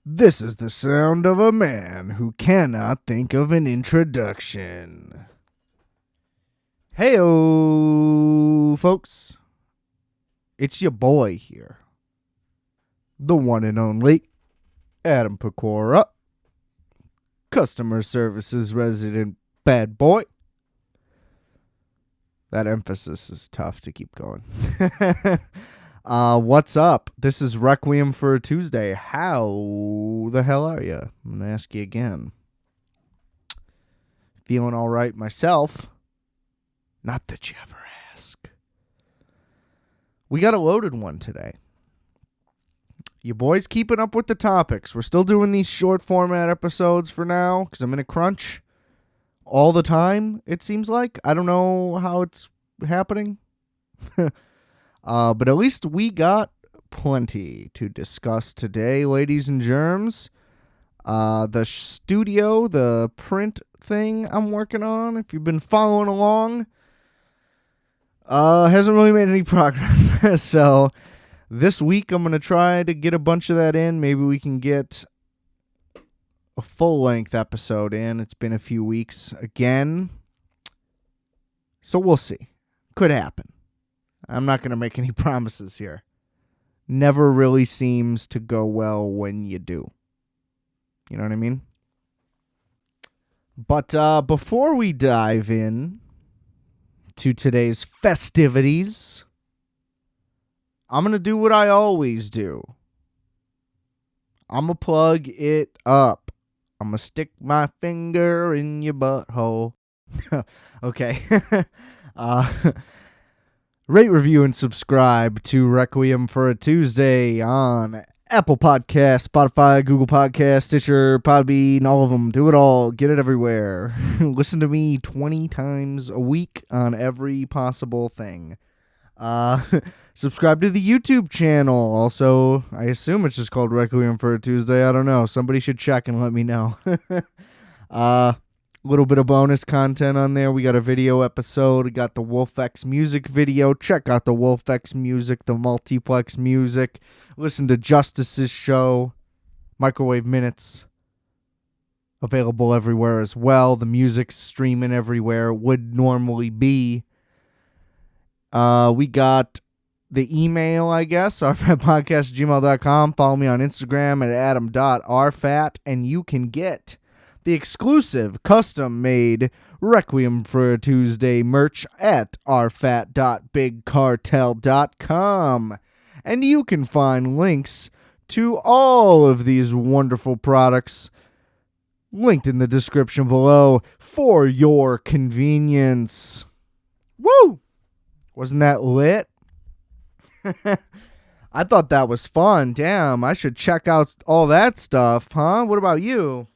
This is the sound of a man who cannot think of an introduction. Heyo, folks. It's your boy here. The one and only Adam Pecora. Customer services resident bad boy. That emphasis is tough to keep going. What's up? This is Requiem for a Tuesday. How the hell are you? I'm going to ask you again. Feeling all right myself. Not that you ever ask. We got a loaded one today. You boys keeping up with the topics. We're still doing these short format episodes for now because I'm in a crunch all the time, it seems like. I don't know how it's happening. But at least we got plenty to discuss today, ladies and germs. The studio, the print thing I'm working on, if you've been following along, hasn't really made any progress. So this week I'm going to try to get a bunch of that in. Maybe we can get a full-length episode in. It's been a few weeks again. So we'll see. Could happen. I'm not going to make any promises here. Never really seems to go well when you do. You know what I mean? But before we dive in to today's festivities, I'm going to do what I always do. I'm going to plug it up. I'm going to stick my finger in your butthole. Okay. Rate, review, and subscribe to Requiem for a Tuesday on Apple Podcasts, Spotify, Google Podcasts, Stitcher, Podbean, all of them. Do it all. Get it everywhere. Listen to me 20 times a week on every possible thing. Subscribe to the YouTube channel. Also, I assume it's just called Requiem for a Tuesday. I don't know. Somebody should check and let me know. Little bit of bonus content on there. We got a video episode. We got the Wolfx music video. Check out the Wolfx music, the multiplex music. Listen to Justice's show. Microwave Minutes. Available everywhere as well. The music's streaming everywhere. It would normally be. We got the email, I guess, rfatpodcast@gmail.com. Follow me on Instagram at adam.rfat, and you can get the exclusive, custom-made Requiem for a Tuesday merch at rfat.bigcartel.com. And you can find links to all of these wonderful products linked in the description below for your convenience. Woo! Wasn't that lit? I thought that was fun. Damn, I should check out all that stuff, huh? What about you?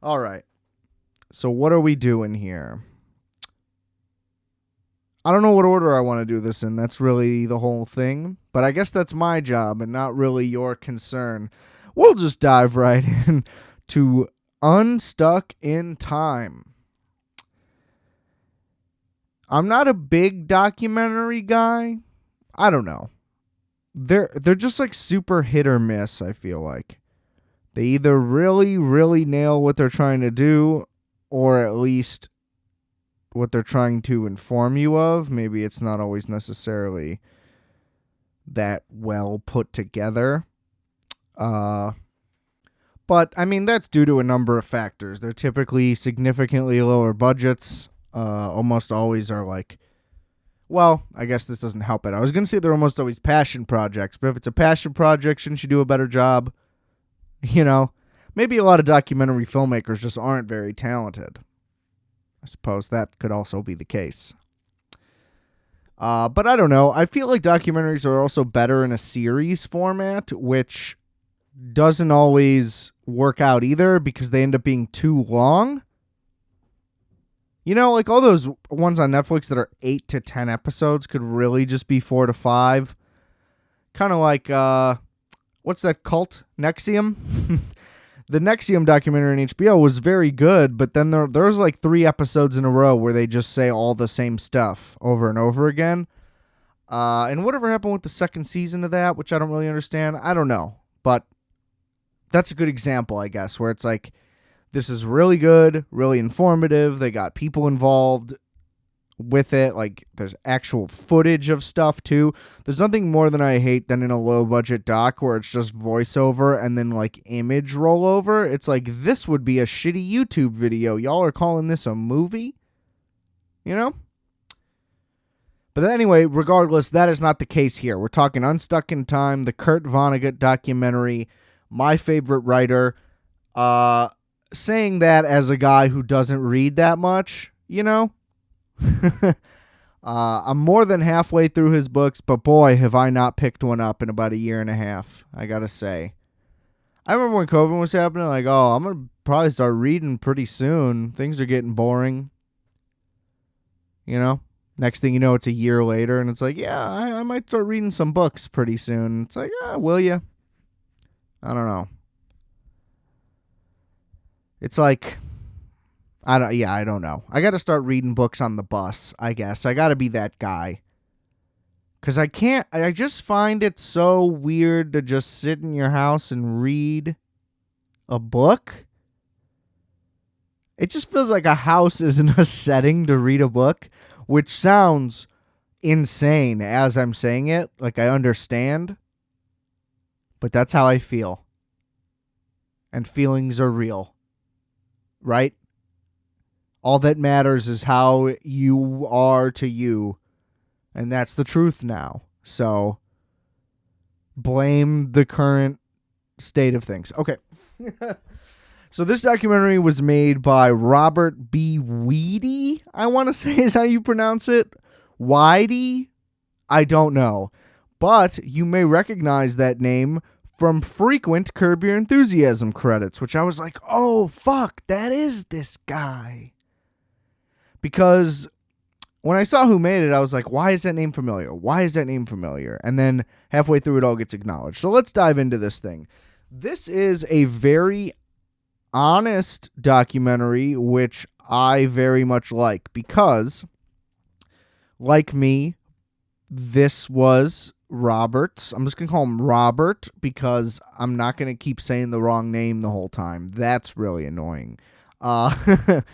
All right. So what are we doing here? I don't know what order I want to do this in. That's really the whole thing. But I guess that's my job and not really your concern. We'll just dive right in to Unstuck in Time. I'm not a big documentary guy. I don't know. They're just like super hit or miss, I feel like. They either really, really nail what they're trying to do, or at least what they're trying to inform you of. Maybe it's not always necessarily that well put together. But, I mean, that's due to a number of factors. They're typically significantly lower budgets. Almost always are like, well, I guess this doesn't help it. I was going to say they're almost always passion projects, but if it's a passion project, shouldn't you do a better job? You know, maybe a lot of documentary filmmakers just aren't very talented. I suppose that could also be the case. But I don't know. I feel like documentaries are also better in a series format, which doesn't always work out either because they end up being too long. You know, like all those ones on Netflix that are 8 to 10 episodes could really just be 4 to 5. Kind of like, what's that cult? Nexium? The Nexium documentary on HBO was very good, but then there's like 3 episodes in a row where they just say all the same stuff over and over again. And whatever happened with the second season of that, which I don't really understand, I don't know. But that's a good example, I guess, where it's like, this is really good, really informative. They got people involved with it. Like, there's actual footage of stuff too. There's nothing more than I hate than in a low budget doc where it's just voiceover and then like image rollover. It's like, this would be a shitty YouTube video. Y'all are calling this a movie? You know? But anyway, regardless, that is not the case here. We're talking Unstuck in Time, the Kurt Vonnegut documentary, my favorite writer. Saying that as a guy who doesn't read that much, you know? I'm more than halfway through his books, but boy, have I not picked one up in about a year and a half, I gotta say. I remember when COVID was happening, like, oh, I'm gonna probably start reading pretty soon. Things are getting boring. You know? Next thing you know, it's a year later, and it's like, yeah, I might start reading some books pretty soon. It's like, will you? I don't know. It's like, I don't know. I got to start reading books on the bus, I guess. I got to be that guy. Because I just find it so weird to just sit in your house and read a book. It just feels like a house isn't a setting to read a book, which sounds insane as I'm saying it. Like, I understand. But that's how I feel. And feelings are real. Right? All that matters is how you are to you. And that's the truth now. So, blame the current state of things. Okay. So this documentary was made by Robert B. Weedy, I want to say is how you pronounce it. Weedy? I don't know. But you may recognize that name from frequent Curb Your Enthusiasm credits, which I was like, oh, fuck, that is this guy. Because when I saw who made it, I was like, why is that name familiar? Why is that name familiar? And then halfway through, it all gets acknowledged. So let's dive into this thing. This is a very honest documentary, which I very much like, because, like me, this was Robert's. I'm just going to call him Robert because I'm not going to keep saying the wrong name the whole time. That's really annoying. Vonnegut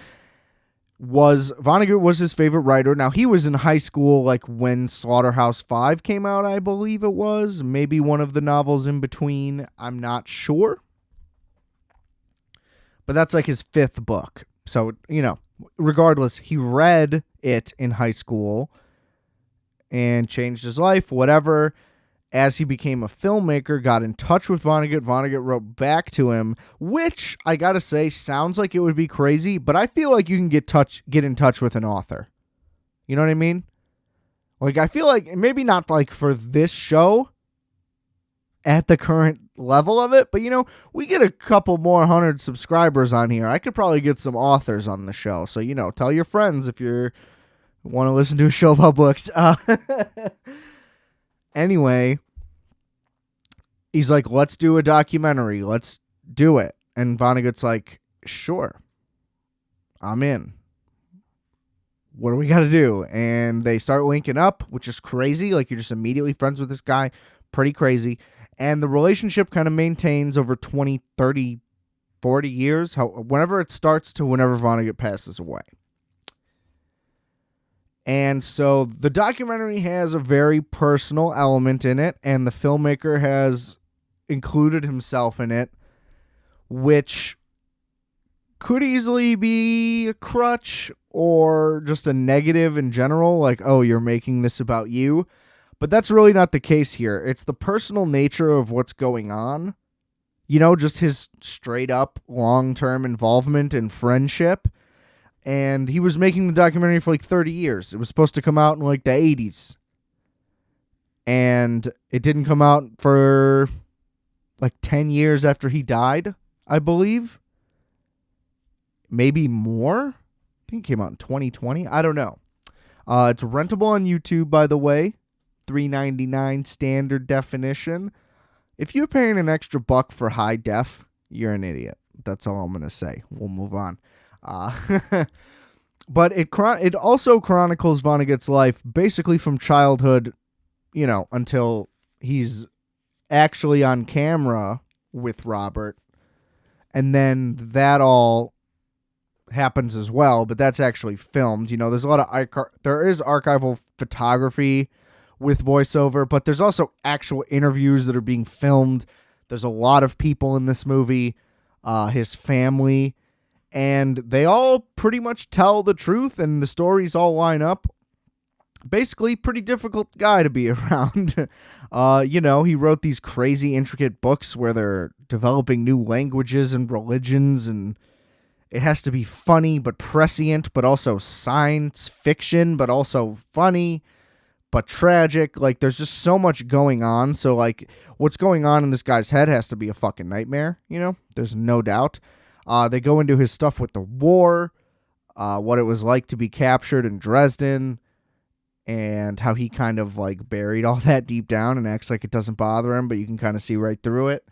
was his favorite writer. Now, he was in high school like when Slaughterhouse-5 came out, I believe it was. Maybe one of the novels in between. I'm not sure. But that's like his 5th book. So, you know, regardless, he read it in high school and changed his life, whatever. As he became a filmmaker, got in touch with Vonnegut. Vonnegut wrote back to him, which, I gotta say, sounds like it would be crazy, but I feel like you can get in touch with an author. You know what I mean? Like, I feel like, maybe not like for this show, at the current level of it, but, you know, we get a couple more 100 subscribers on here. I could probably get some authors on the show. So, you know, tell your friends if you want to listen to a show about books. Anyway, he's like, let's do a documentary. Let's do it. And Vonnegut's like, sure, I'm in. What do we got to do? And they start linking up, which is crazy. Like, you're just immediately friends with this guy. Pretty crazy. And the relationship kind of maintains over 20, 30, 40 years, whenever it starts to whenever Vonnegut passes away. And so the documentary has a very personal element in it, and the filmmaker has included himself in it, which could easily be a crutch or just a negative in general, like, oh, you're making this about you. But that's really not the case here. It's the personal nature of what's going on. You know, just his straight up long-term involvement and friendship. And he was making the documentary for like 30 years. It was supposed to come out in like the 80s. And it didn't come out for like 10 years after he died, I believe. Maybe more? I think it came out in 2020. I don't know. It's rentable on YouTube, by the way. $3.99 standard definition. If you're paying an extra $1 for high def, you're an idiot. That's all I'm going to say. We'll move on. But it also chronicles Vonnegut's life basically from childhood, you know, until he's actually on camera with Robert. And then that all happens as well, but that's actually filmed. There's a lot of there is archival photography with voiceover, but there's also actual interviews that are being filmed. There's a lot of people in this movie, his family, and they all pretty much tell the truth, and the stories all line up. Basically, pretty difficult guy to be around. He wrote these crazy, intricate books where they're developing new languages and religions, and it has to be funny but prescient, but also science fiction, but also funny, but tragic. Like, there's just so much going on. So, like, what's going on in this guy's head has to be a fucking nightmare, There's no doubt. They go into his stuff with the war, what it was like to be captured in Dresden, and how he kind of, like, buried all that deep down and acts like it doesn't bother him, but you can kind of see right through it.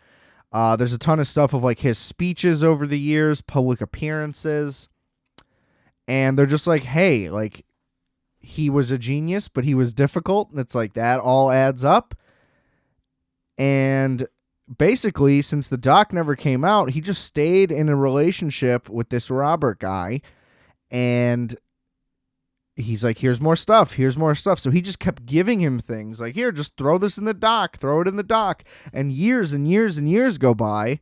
There's a ton of stuff of, like, his speeches over the years, public appearances, and they're just like, hey, like, he was a genius, but he was difficult, and it's like that all adds up. And basically, since the doc never came out, he just stayed in a relationship with this Robert guy, and he's like, here's more stuff. So he just kept giving him things like, here, just throw this in the doc, throw it in the doc. And years and years and years go by.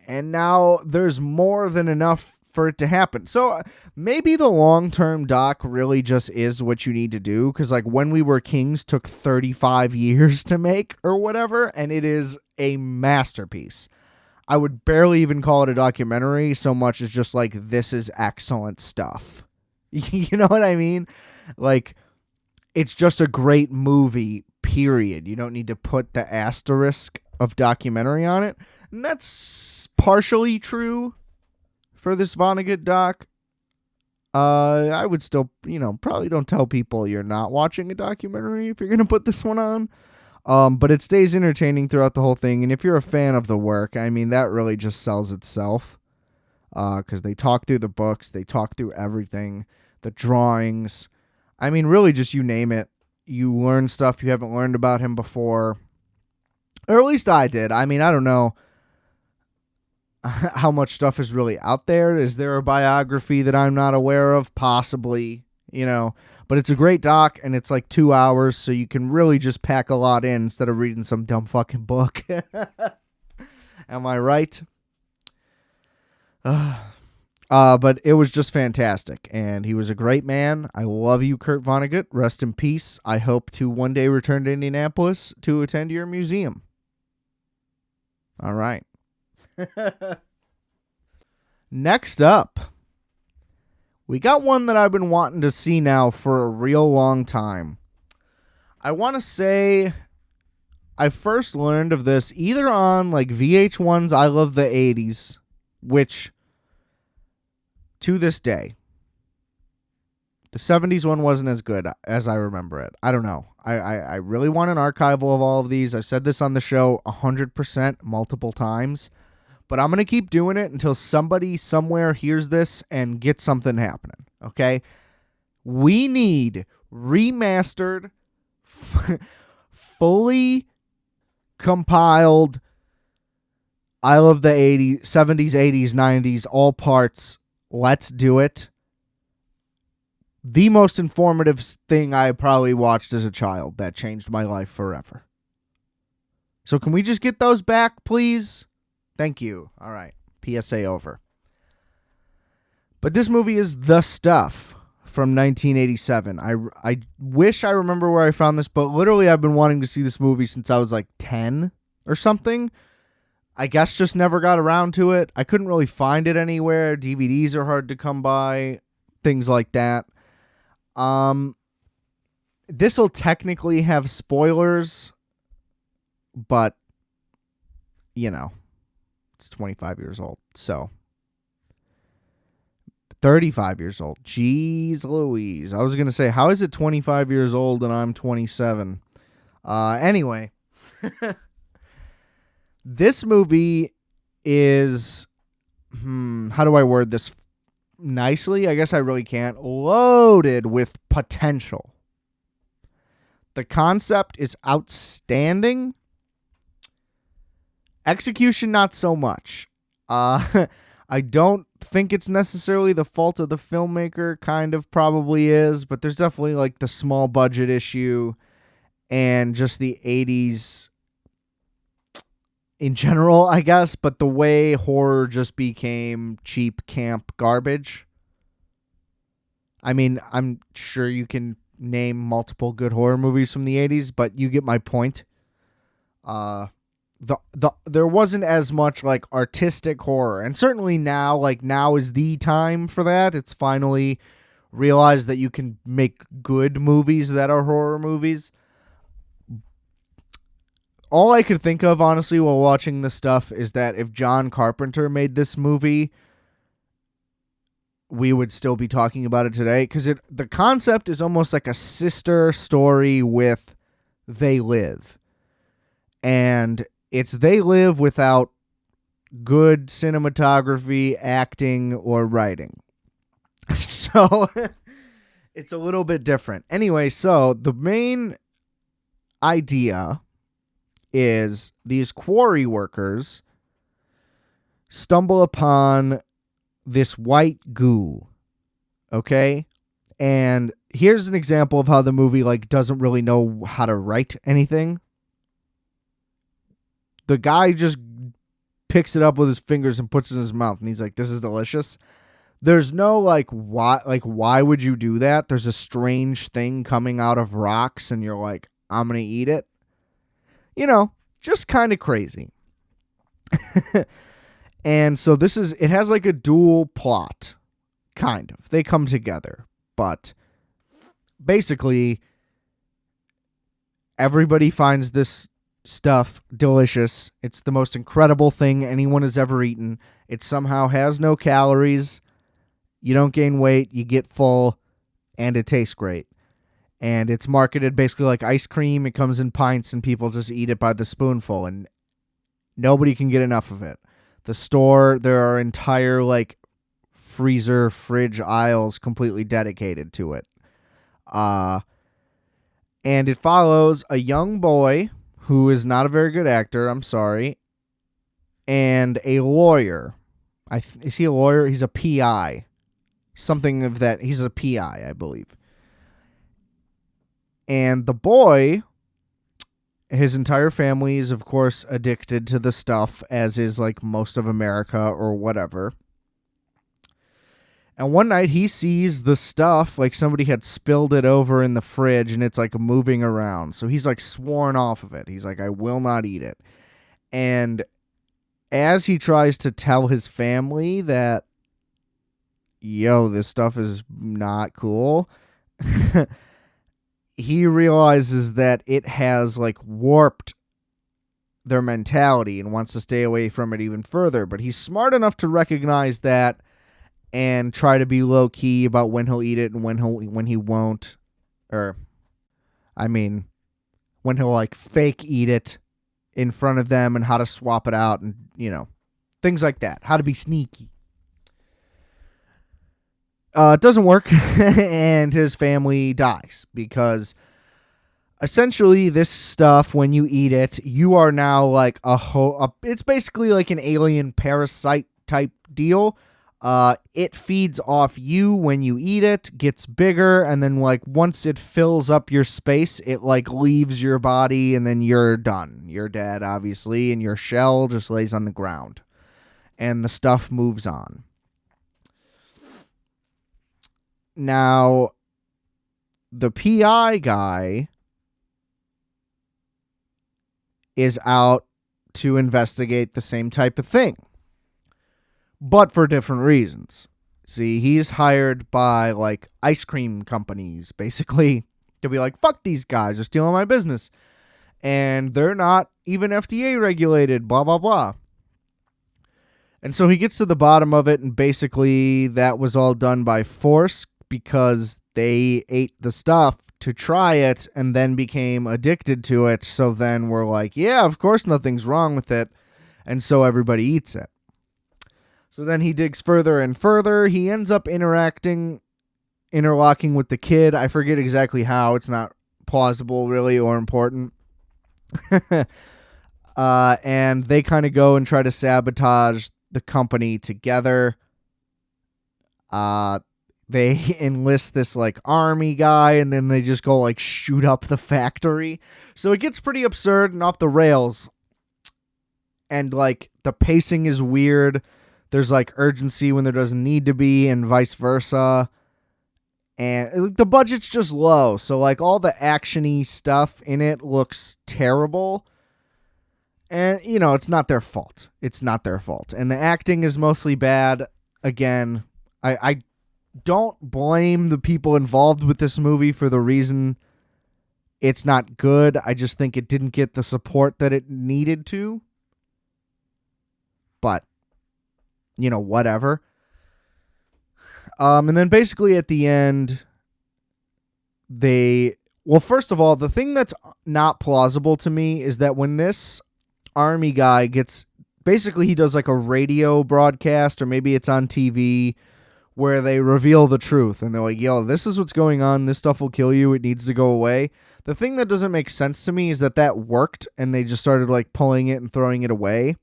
And now there's more than enough for it to happen. So maybe the long-term doc really just is what you need to do. Because like When We Were Kings took 35 years to make or whatever. And it is a masterpiece. I would barely even call it a documentary so much as just like, this is excellent stuff. You know what I mean? Like, it's just a great movie, period. You don't need to put the asterisk of documentary on it. And that's partially true for this Vonnegut doc. I would still, probably don't tell people you're not watching a documentary if you're going to put this one on. But it stays entertaining throughout the whole thing. And if you're a fan of the work, I mean, that really just sells itself. Because they talk through the books, they talk through everything, the drawings. I mean, really just you name it. You learn stuff you haven't learned about him before. Or at least I did. I mean, I don't know how much stuff is really out there. Is there a biography that I'm not aware of? Possibly, But it's a great doc, and it's like 2 hours, so you can really just pack a lot in instead of reading some dumb fucking book. Am I right? But it was just fantastic, and he was a great man. I love you, Kurt Vonnegut. Rest in peace. I hope to one day return to Indianapolis to attend your museum. All right. Next up, we got one that I've been wanting to see now for a real long time. I want to say I first learned of this either on like VH1's I Love the 80s, which to this day, the 70s one wasn't as good as I remember it. I don't know. I really want an archival of all of these. I've said this on the show 100% multiple times, but I'm going to keep doing it until somebody somewhere hears this and gets something happening, okay? We need remastered, fully compiled I Love the 80s, 70s, 80s, 90s, all parts. Let's do it. The most informative thing I probably watched as a child that changed my life forever. So can we just get those back, please? Thank you. All right. PSA over. But this movie is The Stuff from 1987. I wish I remember where I found this, but literally I've been wanting to see this movie since I was like 10 or something. I guess just never got around to it. I couldn't really find it anywhere. DVDs are hard to come by. Things like that. This will technically have spoilers, but, it's 25 years old. So, 35 years old. Jeez Louise. I was going to say, how is it 25 years old and I'm 27? Anyway. This movie is, how do I word this nicely? I guess I really can't. Loaded with potential. The concept is outstanding. Execution, not so much. I don't think it's necessarily the fault of the filmmaker. Kind of probably is, but there's definitely like the small budget issue and just the 80s in general, I guess. But the way horror just became cheap camp garbage. I mean, I'm sure you can name multiple good horror movies from the 80s, but you get my point. There wasn't as much like artistic horror, and certainly now is the time for that. It's finally realized that you can make good movies that are horror movies. All I could think of, honestly, while watching this stuff is that if John Carpenter made this movie, we would still be talking about it today, because the concept is almost like a sister story with They Live. And it's They Live without good cinematography, acting, or writing. So it's a little bit different. Anyway, so the main idea is these quarry workers stumble upon this white goo, okay? And here's an example of how the movie doesn't really know how to write anything. The guy just picks it up with his fingers and puts it in his mouth, and he's like, "This is delicious." There's no why would you do that? There's a strange thing coming out of rocks, and you're like, "I'm gonna eat it." Just kind of crazy. And so it has like a dual plot, kind of. They come together, but basically everybody finds this stuff delicious. It's the most incredible thing anyone has ever eaten. It somehow has no calories. You don't gain weight, you get full, and it tastes great. And it's marketed basically like ice cream. It comes in pints, and people just eat it by the spoonful, and nobody can get enough of it. The store, there are entire freezer, fridge aisles completely dedicated to it. And it follows a young boy who is not a very good actor, I'm sorry, and a lawyer. Is he a lawyer? He's a PI. Something of that. He's a PI, I believe. And the boy, his entire family is, of course, addicted to the stuff, as is most of America or whatever. And one night he sees the stuff, somebody had spilled it over in the fridge, and it's moving around. So he's sworn off of it. He's like, "I will not eat it." And as he tries to tell his family that, this stuff is not cool, he realizes that it has warped their mentality and wants to stay away from it even further. But he's smart enough to recognize that and try to be low key about when he'll eat it and when he won't, when he'll fake eat it in front of them, and how to swap it out, and things like that. How to be sneaky. It doesn't work, and his family dies because essentially this stuff, when you eat it, you are now it's basically like an alien parasite type deal. It feeds off you when you eat it, gets bigger, and then once it fills up your space, it leaves your body, and then you're done. You're dead, obviously, and your shell just lays on the ground, and the stuff moves on. Now, the PI guy is out to investigate the same type of thing, but for different reasons. See, he's hired by ice cream companies, basically, to be fuck these guys, they're stealing my business, and they're not even FDA regulated, blah, blah, blah. And so he gets to the bottom of it, and basically that was all done by force, because they ate the stuff to try it and then became addicted to it. So then we're like, yeah, of course nothing's wrong with it. And so everybody eats it. So then he digs further and further. He ends up interlocking with the kid. I forget exactly how. It's not plausible, really, or important. And they kind of go and try to sabotage the company together. They enlist this like army guy, and then they just go like shoot up the factory. So it gets pretty absurd and off the rails. And like the pacing is weird. There's like urgency when there doesn't need to be, and vice versa. And the budget's just low. So like all the actiony stuff in it looks terrible. And, you know, it's not their fault. It's not their fault. And the acting is mostly bad. Again, I don't blame the people involved with this movie for the reason it's not good. I just think it didn't get the support that it needed to. But, you know, whatever. And then basically at the end, well, first of all, the thing that's not plausible to me is that when this army guy basically he does like a radio broadcast, or maybe it's on TV, where they reveal the truth and they're like, yo, this is what's going on. This stuff will kill you. It needs to go away. The thing that doesn't make sense to me is that worked and they just started like pulling it and throwing it away.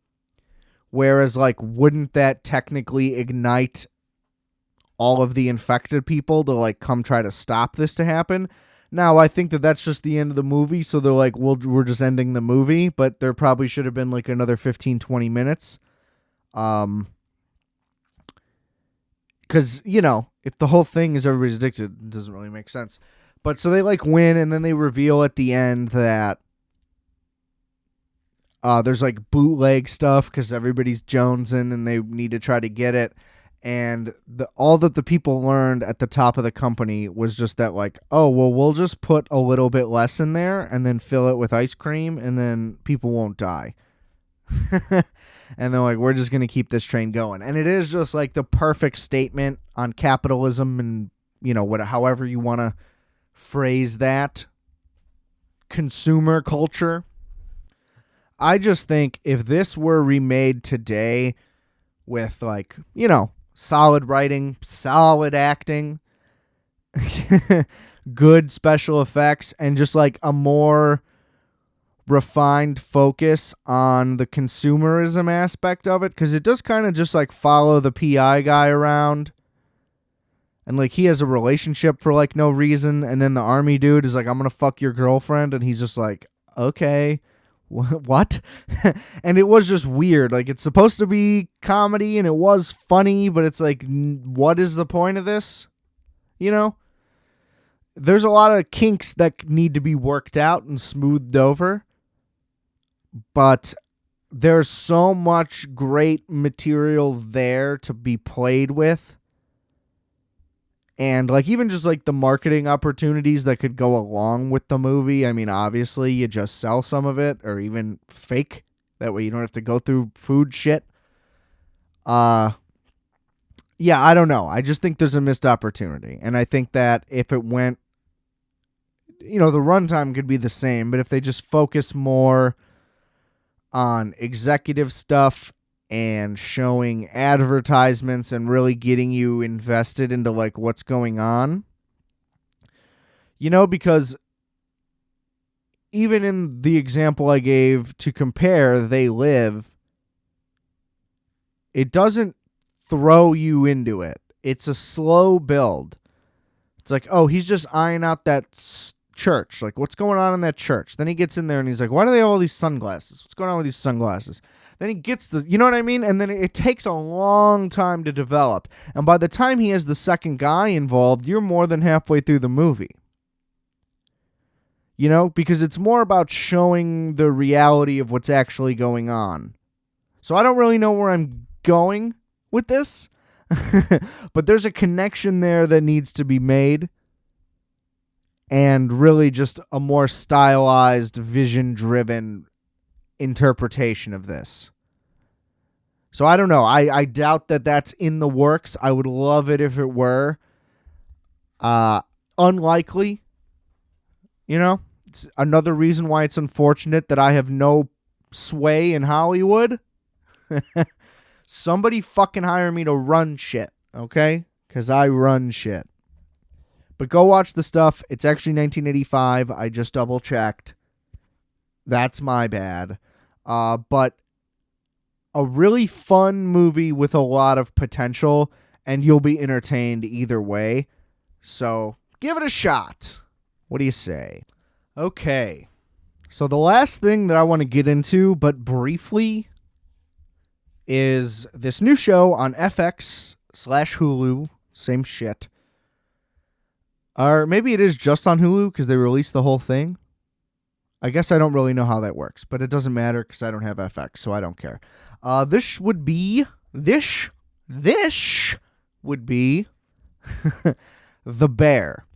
Whereas like, wouldn't that technically ignite all of the infected people to like come try to stop this to happen? Now, I think that's just the end of the movie, so they're like, we're just ending the movie, but there probably should have been like another 15, 20 minutes. Because, you know, if the whole thing is everybody's addicted, it doesn't really make sense. But so they like win, and then they reveal at the end that there's like bootleg stuff because everybody's jonesing and they need to try to get it. And all that the people learned at the top of the company was just that like, oh, well, we'll just put a little bit less in there and then fill it with ice cream, and then people won't die. And they're like, we're just going to keep this train going. And it is just like the perfect statement on capitalism and, you know, however you want to phrase that. Consumer culture. I just think if this were remade today with like, you know, solid writing, solid acting, good special effects, and just like a more refined focus on the consumerism aspect of it, because it does kind of just like follow the PI guy around, and like he has a relationship for like no reason, and then the army dude is like, I'm gonna fuck your girlfriend, and he's just like, okay. What? And it was just weird. Like, it's supposed to be comedy and it was funny, but it's like, what is the point of this? You know? There's a lot of kinks that need to be worked out and smoothed over, but there's so much great material there to be played with. And like even just like the marketing opportunities that could go along with the movie. I mean, obviously you just sell some of it, or even fake. That way you don't have to go through food shit. Yeah, I don't know. I just think there's a missed opportunity. And I think that if it went, you know, the runtime could be the same, but if they just focus more on executive stuff and showing advertisements and really getting you invested into like what's going on. You know, because even in the example I gave to compare They Live, it doesn't throw you into it. It's a slow build. It's like, oh, he's just eyeing out that church. Like, what's going on in that church? Then he gets in there and he's like, why do they have all these sunglasses? What's going on with these sunglasses? Then he gets you know what I mean? And then it takes a long time to develop. And by the time he has the second guy involved, you're more than halfway through the movie. You know, because it's more about showing the reality of what's actually going on. So I don't really know where I'm going with this. But there's a connection there that needs to be made. And really just a more stylized, vision-driven interpretation of this. So I don't know. I doubt that that's in the works. I would love it if it were. Unlikely. You know, it's another reason why it's unfortunate that I have no sway in Hollywood. Somebody fucking hire me to run shit, okay? Because I run shit. But go watch the stuff. It's actually 1985. I just double checked. That's my bad. But a really fun movie with a lot of potential, and you'll be entertained either way. So give it a shot. What do you say? Okay. So the last thing that I want to get into, but briefly, is this new show on FX/Hulu. Same shit. Or maybe it is just on Hulu because they released the whole thing. I guess I don't really know how that works, but it doesn't matter because I don't have FX, so I don't care. This would be The Bear.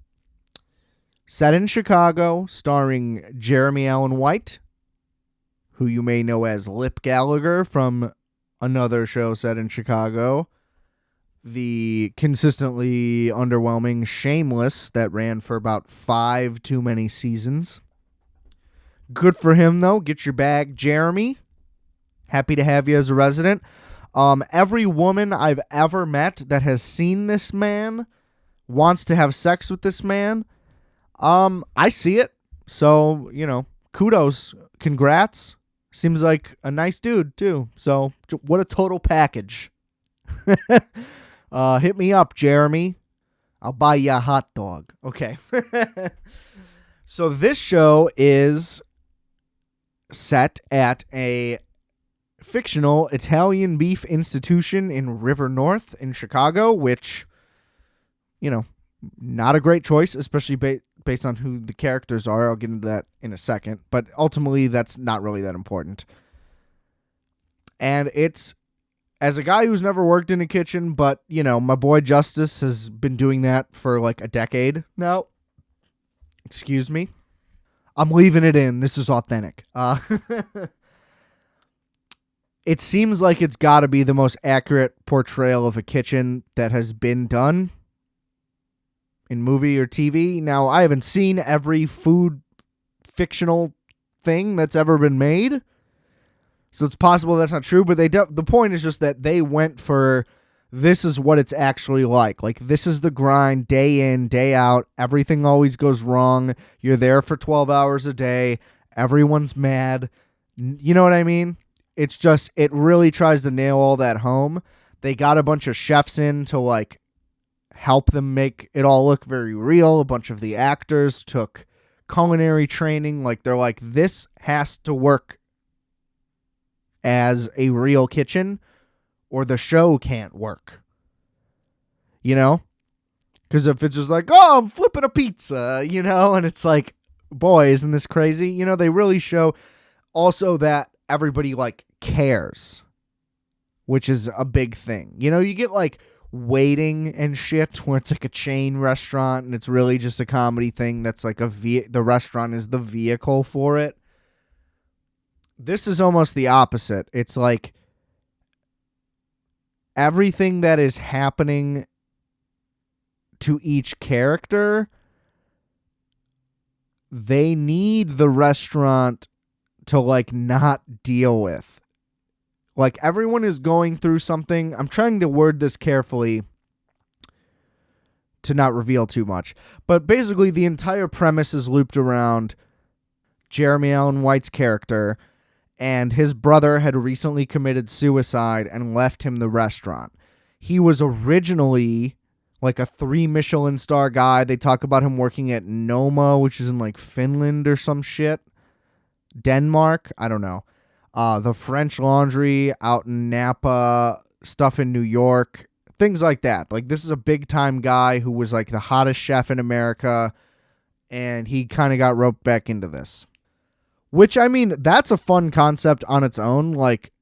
Set in Chicago, starring Jeremy Allen White, who you may know as Lip Gallagher from another show set in Chicago, the consistently underwhelming Shameless that ran for about 5 too many seasons. Good for him, though. Get your bag, Jeremy. Happy to have you as a resident. Every woman I've ever met that has seen this man wants to have sex with this man. I see it. So, kudos. Congrats. Seems like a nice dude, too. So, what a total package. Hit me up, Jeremy. I'll buy you a hot dog. Okay. So, this show is set at a fictional Italian beef institution in River North in Chicago, which, not a great choice, especially based on who the characters are. I'll get into that in a second, but ultimately that's not really that important. And it's, as a guy who's never worked in a kitchen, but, my boy Justice has been doing that for like a decade now. Excuse me. I'm leaving it in. This is authentic. It seems like it's got to be the most accurate portrayal of a kitchen that has been done in movie or TV. Now, I haven't seen every food fictional thing that's ever been made, so it's possible that's not true, but the point is just that they went for, this is what it's actually like. Like, this is the grind, day in, day out. Everything always goes wrong. You're there for 12 hours a day. Everyone's mad. You know what I mean? It's just, it really tries to nail all that home. They got a bunch of chefs in to, like, help them make it all look very real. A bunch of the actors took culinary training. Like, they're like, this has to work as a real kitchen or the show can't work. Because if it's just like, oh, I'm flipping a pizza, and it's like, boy, isn't this crazy? They really show also that everybody, like, cares, which is a big thing. You get, like, waiting and shit where it's like a chain restaurant and it's really just a comedy thing that's like the restaurant is the vehicle for it. This is almost the opposite. It's like everything that is happening to each character, they need the restaurant to, like, not deal with. Like, everyone is going through something. I'm trying to word this carefully to not reveal too much. But basically, the entire premise is looped around Jeremy Allen White's character, and his brother had recently committed suicide and left him the restaurant. He was originally like a 3 Michelin star guy. They talk about him working at Noma, which is in, like, Finland or some shit. Denmark? I don't know. The French Laundry out in Napa, stuff in New York, things like that. Like, this is a big-time guy who was, like, the hottest chef in America, and he kind of got roped back into this. Which, I mean, that's a fun concept on its own. Like,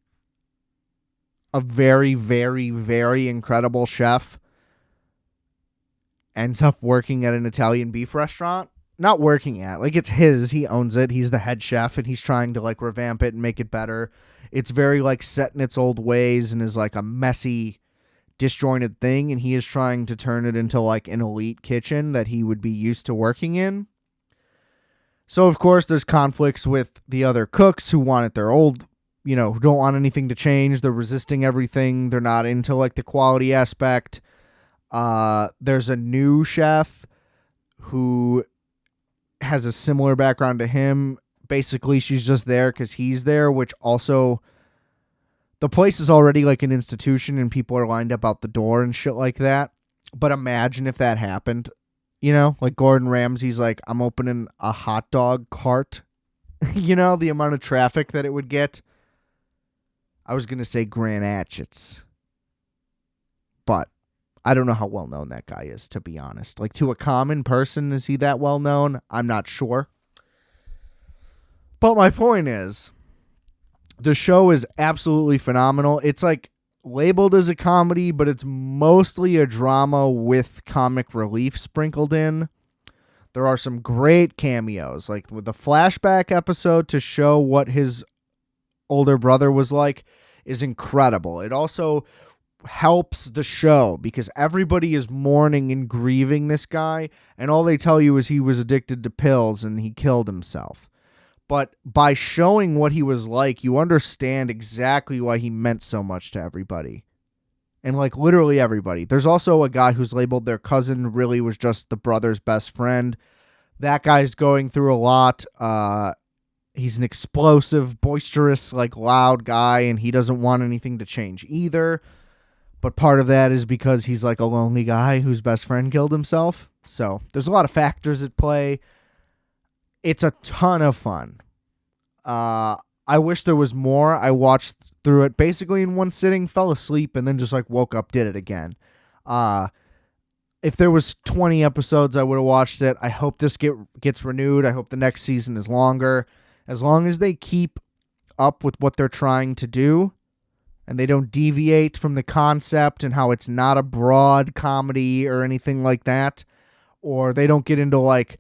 a very, very, very incredible chef ends up working at an Italian beef restaurant. Not working at, like, it's his, he owns it, he's the head chef, and he's trying to, like, revamp it and make it better. It's very, like, set in its old ways and is, like, a messy, disjointed thing, and he is trying to turn it into, like, an elite kitchen that he would be used to working in. So, of course, there's conflicts with the other cooks who want it their old, who don't want anything to change. They're resisting everything. They're not into, like, the quality aspect. There's a new chef who has a similar background to him, basically she's just there because he's there, which also the place is already like an institution and people are lined up out the door and shit like that. But imagine if that happened, like Gordon Ramsay's like, I'm opening a hot dog cart, the amount of traffic that it would get. I was going to say Grand Hatchets, but I don't know how well known that guy is, to be honest. Like, to a common person, is he that well known? I'm not sure. But my point is, the show is absolutely phenomenal. It's like labeled as a comedy, but it's mostly a drama with comic relief sprinkled in. There are some great cameos, like with the flashback episode to show what his older brother was like is incredible. It also helps the show because everybody is mourning and grieving this guy, and all they tell you is he was addicted to pills and he killed himself. But by showing what he was like, you understand exactly why he meant so much to everybody. And like literally everybody. There's also a guy who's labeled their cousin really was just the brother's best friend. That guy's going through a lot. He's an explosive, boisterous, like loud guy, and he doesn't want anything to change either. But part of that is because he's like a lonely guy whose best friend killed himself. So there's a lot of factors at play. It's a ton of fun. I wish there was more. I watched through it basically in one sitting, fell asleep, and then just like woke up, did it again. If there was 20 episodes, I would have watched it. I hope this gets renewed. I hope the next season is longer. As long as they keep up with what they're trying to do and they don't deviate from the concept and how it's not a broad comedy or anything like that, or they don't get into like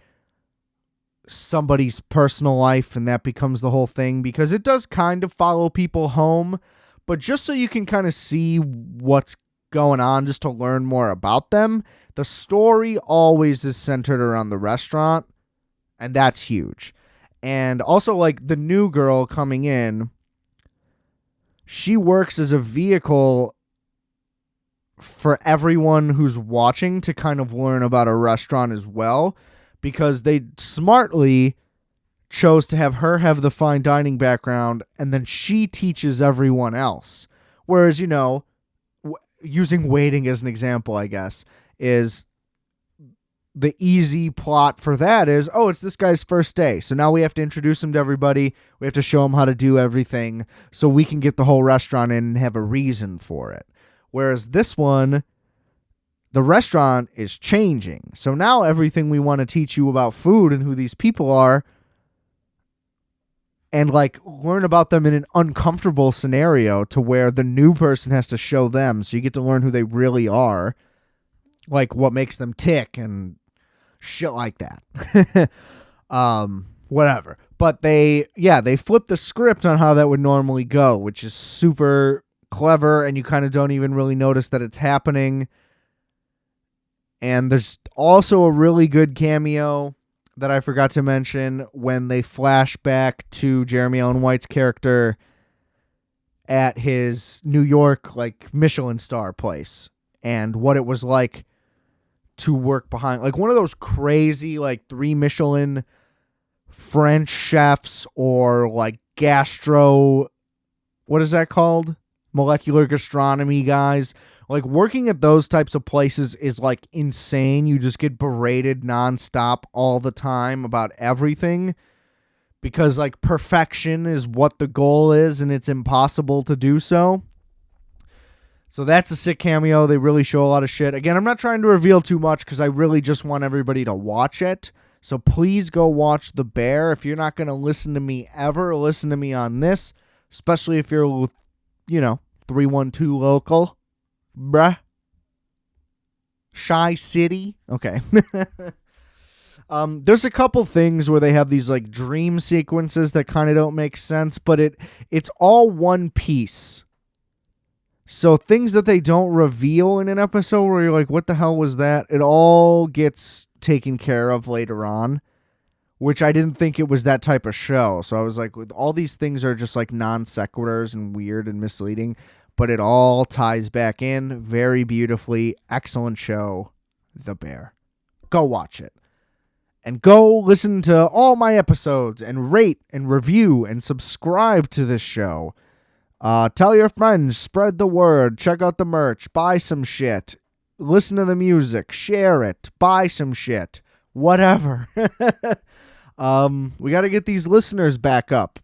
somebody's personal life and that becomes the whole thing, because it does kind of follow people home, but just so you can kind of see what's going on, just to learn more about them. The story always is centered around the restaurant, and that's huge. And also, like, the new girl coming in, she works as a vehicle for everyone who's watching to kind of learn about a restaurant as well, because they smartly chose to have her have the fine dining background, and then she teaches everyone else. Whereas, using waiting as an example, I guess, is the easy plot for that is, oh, it's this guy's first day. So now we have to introduce him to everybody. We have to show him how to do everything so we can get the whole restaurant in and have a reason for it. Whereas this one, the restaurant is changing. So now everything we want to teach you about food and who these people are and like learn about them in an uncomfortable scenario to where the new person has to show them. So you get to learn who they really are, like what makes them tick and shit like that. Whatever. But they flip the script on how that would normally go, which is super clever, and you kind of don't even really notice that it's happening. And there's also a really good cameo that I forgot to mention when they flash back to Jeremy Allen White's character at his New York, like, Michelin star place and what it was like to work behind, like, one of those crazy, like, 3 Michelin French chefs or, like, what is that called? Molecular gastronomy guys. Like, working at those types of places is, like, insane. You just get berated nonstop all the time about everything because, like, perfection is what the goal is, and it's impossible to do so. So that's a sick cameo. They really show a lot of shit. Again, I'm not trying to reveal too much because I really just want everybody to watch it. So please go watch The Bear. If you're not going to listen to me ever, listen to me on this, especially if you're, 312 local. Bruh. Shy City. Okay. There's a couple things where they have these like dream sequences that kind of don't make sense, but it's all one piece. So things that they don't reveal in an episode where you're like, what the hell was that? It all gets taken care of later on, which I didn't think it was that type of show. So I was like, all these things are just like non sequiturs and weird and misleading, but it all ties back in very beautifully. Excellent show, The Bear. Go watch it. And go listen to all my episodes and rate and review and subscribe to this show. Tell your friends, spread the word, check out the merch, buy some shit, listen to the music, share it, buy some shit, whatever. We got to get these listeners back up.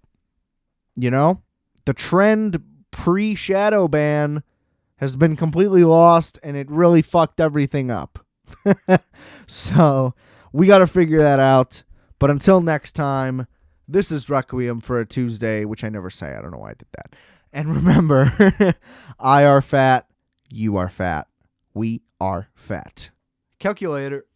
You know, the trend pre-shadow ban has been completely lost, and it really fucked everything up. So we got to figure that out. But until next time, this is Requiem for a Tuesday, which I never say. I don't know why I did that. And remember, I are fat, you are fat, we are fat. Calculator.